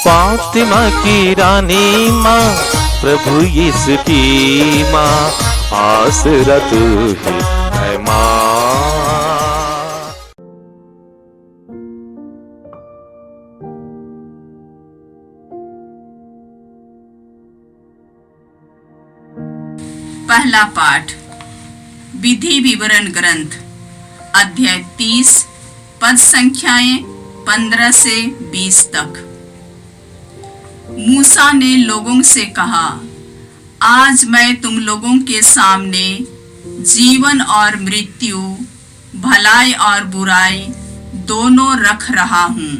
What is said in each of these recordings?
फातिमा की रानी माँ, प्रभु यीशु की माँ, आसरा तू ही है माँ। पहला पाठ विधि विवरण ग्रंथ अध्याय 30 पद संख्याएं 15 से 20 तक। मूसा ने लोगों से कहा, आज मैं तुम लोगों के सामने जीवन और मृत्यु, भलाई और बुराई दोनों रख रहा हूँ।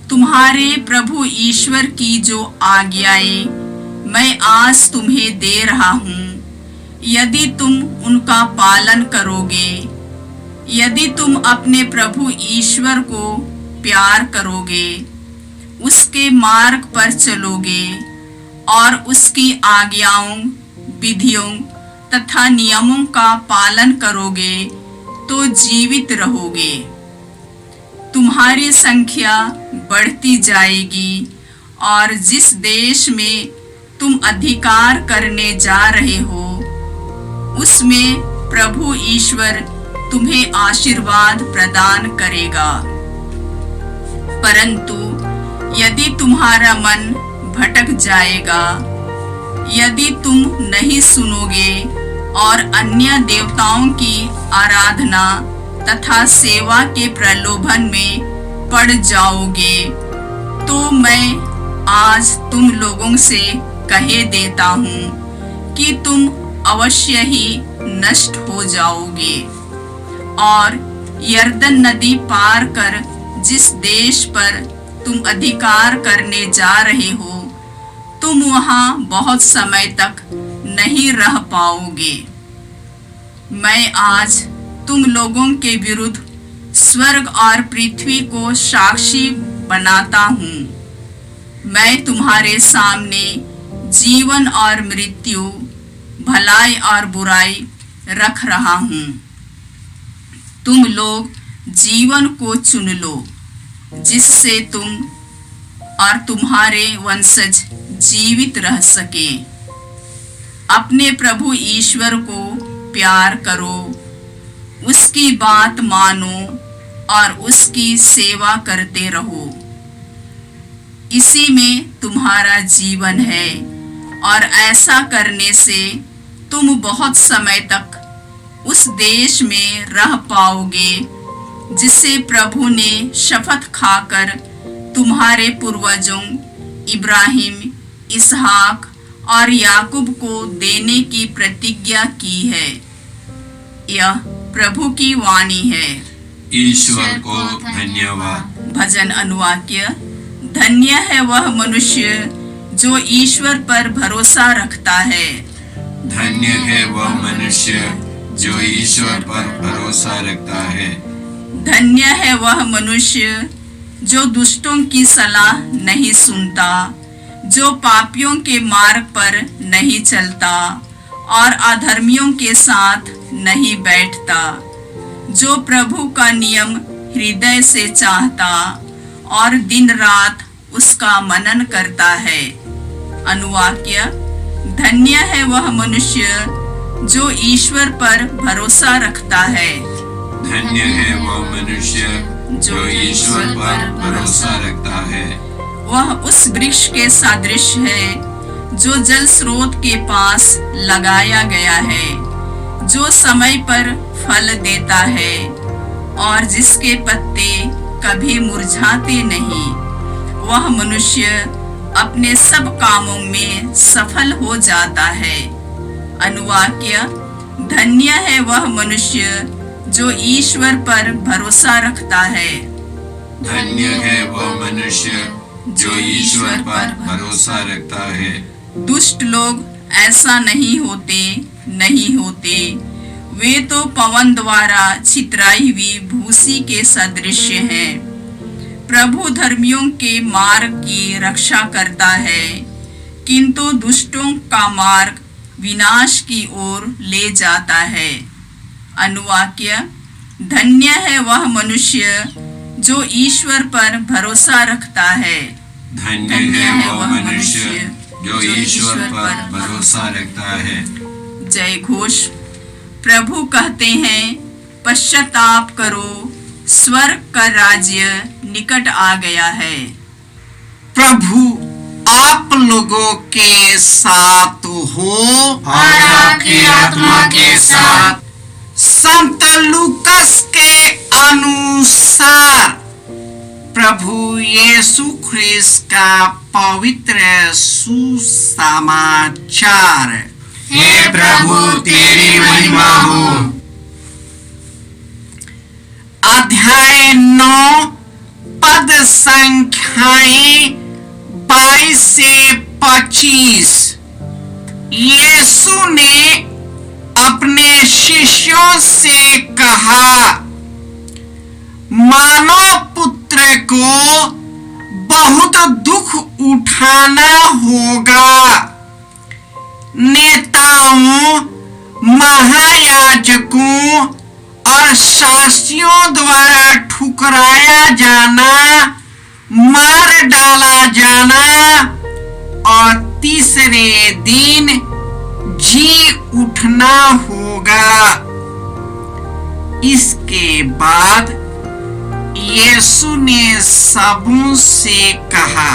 तुम्हारे प्रभु ईश्वर की जो आज्ञाएं मैं आज तुम्हें दे रहा हूँ, यदि तुम उनका पालन करोगे, यदि तुम अपने प्रभु ईश्वर को प्यार करोगे, उसके मार्ग पर चलोगे और उसकी आज्ञाओं, विधियों तथा नियमों का पालन करोगे तो जीवित रहोगे। तुम्हारी संख्या बढ़ती जाएगी और जिस देश में तुम अधिकार करने जा रहे हो, उसमें प्रभु ईश्वर तुम्हें आशीर्वाद प्रदान करेगा। परंतु यदि तुम्हारा मन भटक जाएगा, यदि तुम नहीं सुनोगे और अन्य देवताओं की आराधना तथा सेवा के प्रलोभन में पड़ जाओगे, तो मैं आज तुम लोगों से कहे देता हूँ कि तुम अवश्य ही नष्ट हो जाओगे। और यरदन नदी पार कर जिस देश पर तुम अधिकार करने जा रहे हो, तुम वहां बहुत समय तक नहीं रह पाओगे। मैं आज तुम लोगों के विरुद्ध स्वर्ग और पृथ्वी को साक्षी बनाता हूँ। मैं तुम्हारे सामने जीवन और मृत्यु, भलाई और बुराई रख रहा हूँ। तुम लोग जीवन को चुन लो, जिससे तुम और तुम्हारे वंशज जीवित रह सके। अपने प्रभु ईश्वर को प्यार करो, उसकी बात मानो और उसकी सेवा करते रहो। इसी में तुम्हारा जीवन है और ऐसा करने से तुम बहुत समय तक उस देश में रह पाओगे जिसे प्रभु ने शपथ खाकर तुम्हारे पूर्वजों इब्राहिम, इसहाक और याकूब को देने की प्रतिज्ञा की है। यह प्रभु की वाणी है। ईश्वर को धन्यवाद। भजन अनुवाक्य। धन्य है वह मनुष्य जो ईश्वर पर भरोसा रखता है। धन्य है वह मनुष्य जो ईश्वर पर भरोसा रखता है। धन्य है वह मनुष्य जो दुष्टों की सलाह नहीं सुनता, जो पापियों के मार्ग पर नहीं चलता और अधर्मियों के साथ नहीं बैठता, जो प्रभु का नियम हृदय से चाहता और दिन रात उसका मनन करता है। अनुवाक्य। धन्य है वह मनुष्य जो ईश्वर पर भरोसा रखता है। धन्य है वह मनुष्य जो ईश्वर पर भरोसा रखता है। वह उस वृक्ष के सदृश है जो जल स्रोत के पास लगाया गया है, जो समय पर फल देता है और जिसके पत्ते कभी मुरझाते नहीं। वह मनुष्य अपने सब कामों में सफल हो जाता है। अनुवाक्य। धन्य है वह मनुष्य जो ईश्वर पर भरोसा रखता है। धन्य है वह मनुष्य जो ईश्वर पर भरोसा रखता है। दुष्ट लोग ऐसा नहीं होते। वे तो पवन द्वारा छितराई हुई भूसी के सदृश हैं। प्रभु धर्मियों के मार्ग की रक्षा करता है, किंतु दुष्टों का मार्ग विनाश की ओर ले जाता है। अनुवाक्य। धन्य है वह मनुष्य जो ईश्वर पर भरोसा रखता है। धन्य है वह मनुष्य जो ईश्वर पर भरोसा रखता है। जय घोष। प्रभु कहते हैं, पश्चाताप करो, स्वर्ग का राज्य निकट आ गया है। प्रभु आप लोगों के साथ हो और आपकी आत्मा के साथ। संत लूकस के अनुसार प्रभु यीशु ख्रिस्त का पवित्र सुसमाचार। हे प्रभु तेरी महिमा हो। अध्याय 9 पद संख्याएं 22 से 25। यीशु ने अपने शिष्यों से कहा, मानव पुत्र को बहुत दुख उठाना होगा। नेताओं, महायाजकों और शास्त्रियों द्वारा ठुकराया जाना, मार डाला जाना और तीसरे दिन जी उठना होगा। इसके बाद यीशु ने सबों से कहा,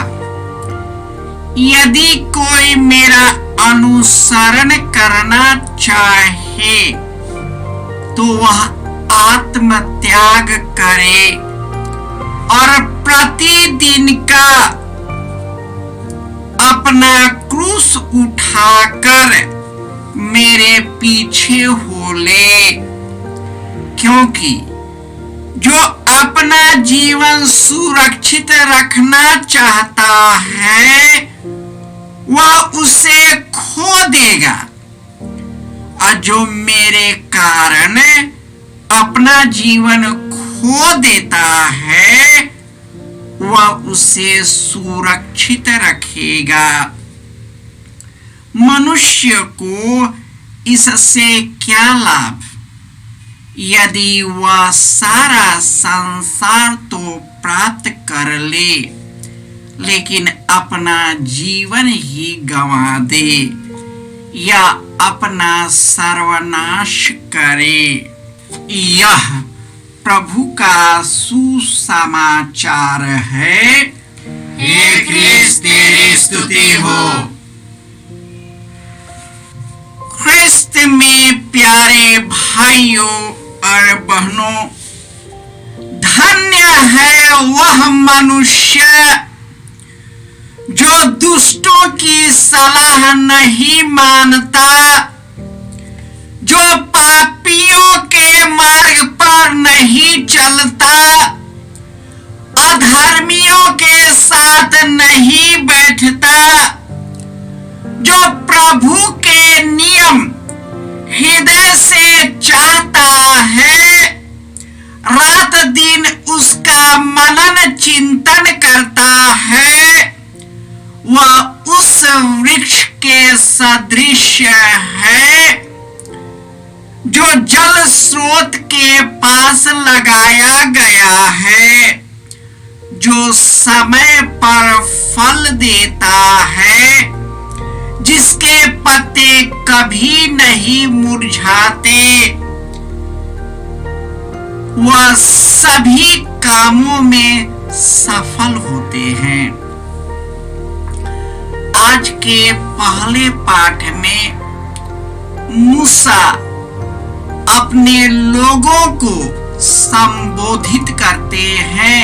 यदि कोई मेरा अनुसरण करना चाहे तो वह आत्म त्याग करे और प्रतिदिन का अपना क्रूस उठाकर मेरे पीछे हो ले। क्योंकि जो अपना जीवन सुरक्षित रखना चाहता है वह उसे खो देगा, और जो मेरे कारण अपना जीवन खो देता है वह उसे सुरक्षित रखेगा। मनुष्य को इससे क्या लाभ यदि वह सारा संसार तो प्राप्त कर ले, लेकिन अपना जीवन ही गंवा दे या अपना सर्वनाश करे। यह प्रभु का सुसमाचार है। हे क्रिस्त तेरी स्तुति हो। ख्रिस्त में प्यारे भाइयों और बहनों, धन्य है वह मनुष्य जो दुष्टों की सलाह नहीं मानता, जो पापियों के मार्ग पर नहीं चलता, अधर्मियों के साथ नहीं बैठता, जो प्रभु के नियम हृदय से चाहता है, रात दिन उसका मनन चिंतन करता है, वह उस वृक्ष के सदृश है जो जल स्रोत के पास लगाया गया है, जो समय पर फल देता है, जिसके पत्ते कभी नहीं मुरझाते, वह सभी कामों में सफल होते हैं। आज के पहले पाठ में मूसा अपने लोगों को संबोधित करते हैं।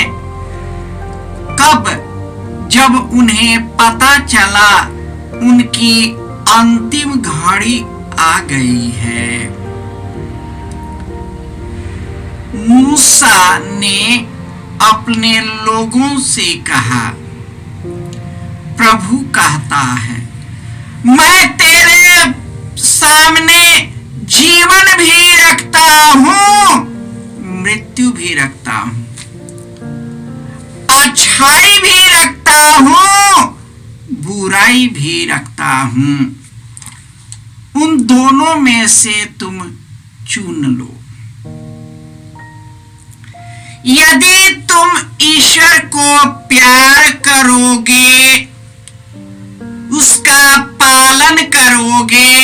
कब? जब उन्हें पता चला उनकी अंतिम घड़ी आ गई है। मूसा ने अपने लोगों से कहा, प्रभु कहता है, मैं तेरे सामने जीवन भी रखता हूं, मृत्यु भी रखता हूं, अच्छाई भी रखता हूं, बुराई भी रखता हूं। उन दोनों में से तुम चुन लो। यदि तुम ईश्वर को प्यार करोगे, उसका पालन करोगे,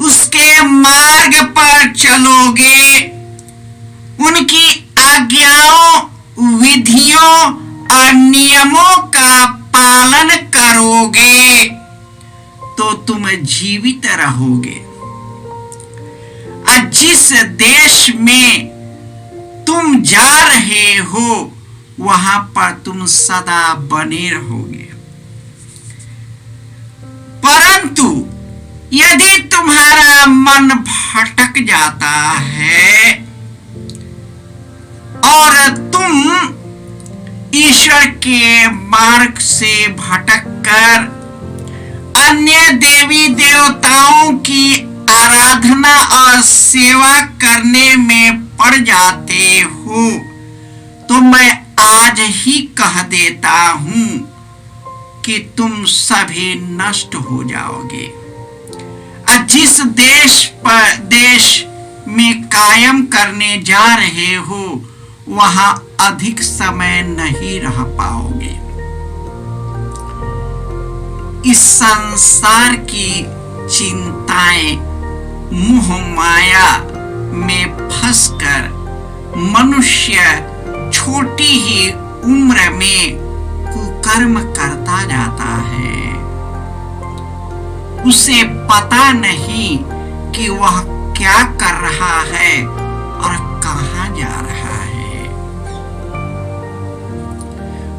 उसके मार्ग पर चलोगे, उनकी आज्ञाओं, विधियों और नियमों का पालन करोगे, तो तुम जीवित रहोगे। और जिस देश में तुम जा रहे हो वहां पर तुम सदा बने रहोगे। परंतु यदि तुम्हारा मन भटक जाता है और तुम ईश्वर के मार्ग से भटककर अन्य देवी देवताओं की आराधना और सेवा करने में पड़ जाते हो, तो मैं आज ही कह देता हूं कि तुम सभी नष्ट हो जाओगे। जिस देश में कायम करने जा रहे हो वहां अधिक समय नहीं रह पाओगे। इस संसार की चिंताएं, मोह माया में फंसकर मनुष्य छोटी ही उम्र में कुकर्म करता जाता है। उसे पता नहीं कि वह क्या कर रहा है और कहां जा रहा है।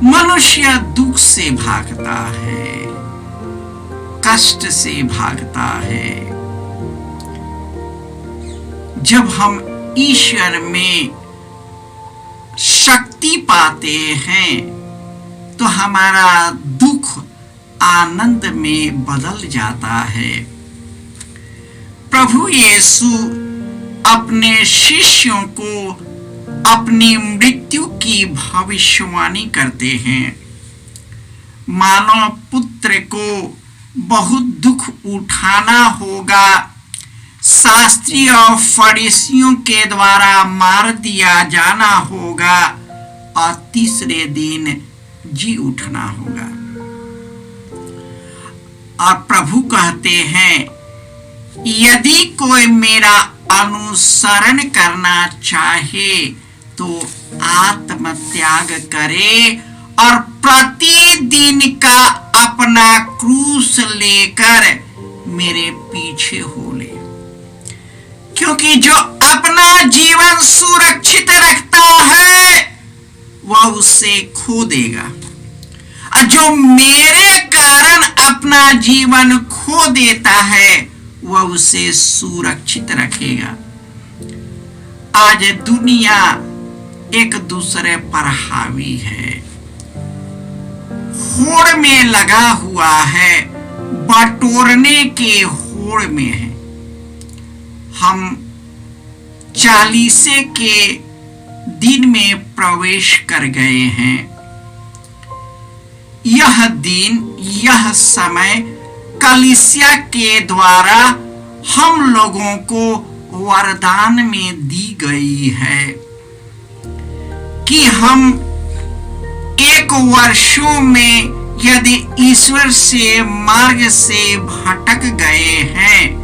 मनुष्य दुख से भागता है, कष्ट से भागता है। जब हम ईश्वर में शक्ति पाते हैं तो हमारा दुख आनंद में बदल जाता है। प्रभु यीशु अपने शिष्यों को अपनी मृत्यु की भविष्यवाणी करते हैं। मानव पुत्र को बहुत दुख उठाना होगा, शास्त्री और फरीसियों के द्वारा मार दिया जाना होगा और तीसरे दिन जी उठना होगा। और प्रभु कहते हैं, यदि कोई मेरा अनुसरण करना चाहे तो आत्मत्याग करे और प्रतिदिन का अपना क्रूस लेकर मेरे पीछे हो ले। क्योंकि जो अपना जीवन सुरक्षित रखता है वह उसे खो देगा, और जो मेरे कारण अपना जीवन खो देता है वह उसे सुरक्षित रखेगा। आज दुनिया एक दूसरे पर हावी है, होड़ में लगा हुआ है, बटोरने के होड़ में है। हम 40 के दिन में प्रवेश कर गए हैं। यह दिन, यह समय कलीसिया के द्वारा हम लोगों को वरदान में दी गई है कि हम 1 वर्षों में यदि ईश्वर से मार्ग से भटक गए हैं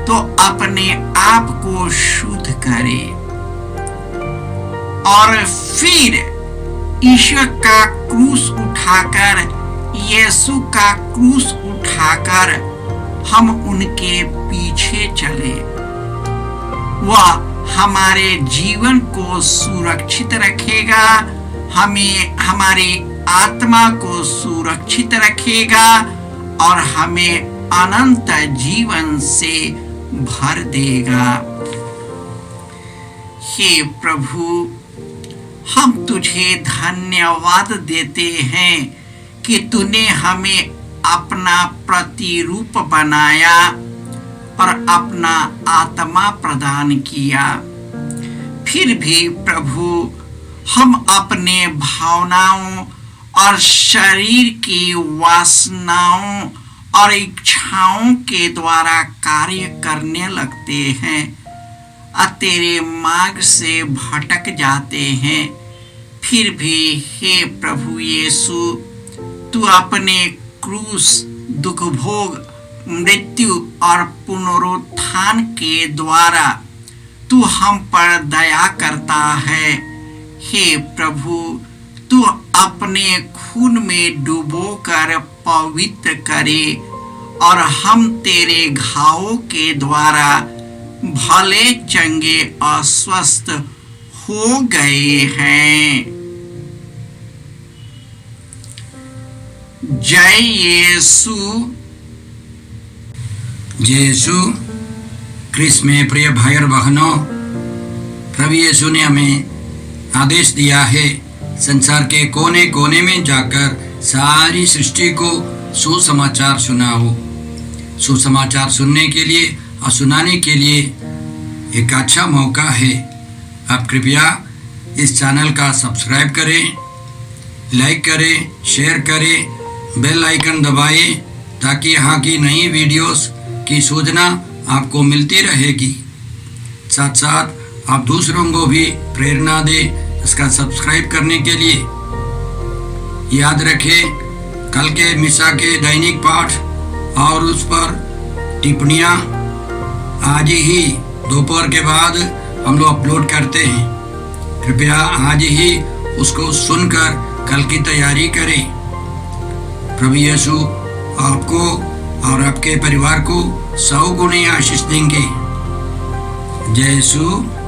तो अपने आप को शुद्ध करें और फिर ईश्वर का क्रूस उठाकर, यीशु का क्रूस उठाकर हम उनके पीछे चले। वह हमारे जीवन को सुरक्षित रखेगा, हमें, हमारी आत्मा को सुरक्षित रखेगा और हमें अनंत जीवन से भर देगा। हे प्रभु, हम तुझे धन्यवाद देते हैं कि तूने हमें अपना प्रतिरूप बनाया और अपना आत्मा प्रदान किया। फिर भी प्रभु, हम अपने भावनाओं और शरीर की वासनाओं और इच्छाओं के द्वारा कार्य करने लगते हैं तेरे मार्ग से भटक जाते हैं, फिर भी हे प्रभु यीशु, तू अपने क्रूस, दुख भोग, मृत्यु और पुनरुत्थान के द्वारा तू हम पर दया करता है। हे प्रभु, तू अपने खून में डुबोकर पवित्र करे और हम तेरे घावों के द्वारा भले चंगे और स्वस्थ हो गए हैं। जय यीशु। जय यीशु क्रिस्त में प्रिय भाई और बहनों, प्रभु यीशु ने हमें आदेश दिया है संसार के कोने कोने में जाकर सारी सृष्टि को सुसमाचार सुनाओ। सुसमाचार सुनने के लिए और सुनाने के लिए एक अच्छा मौका है। आप कृपया इस चैनल का सब्सक्राइब करें, लाइक करें, शेयर करें, बेल आइकन दबाएं ताकि यहाँ की नई वीडियोस की सूचना आपको मिलती रहेगी। साथ साथ आप दूसरों को भी प्रेरणा दें इसका सब्सक्राइब करने के लिए। याद रखें, कल के मिसा के दैनिक पाठ और उस पर टिप्पणियाँ आज ही दोपहर के बाद हम लोग अपलोड करते हैं। कृपया आज ही उसको सुनकर कल की तैयारी करें। प्रभु यीशु आपको और आपके परिवार को 100 गुने आशीष देंगे। जय यीशु।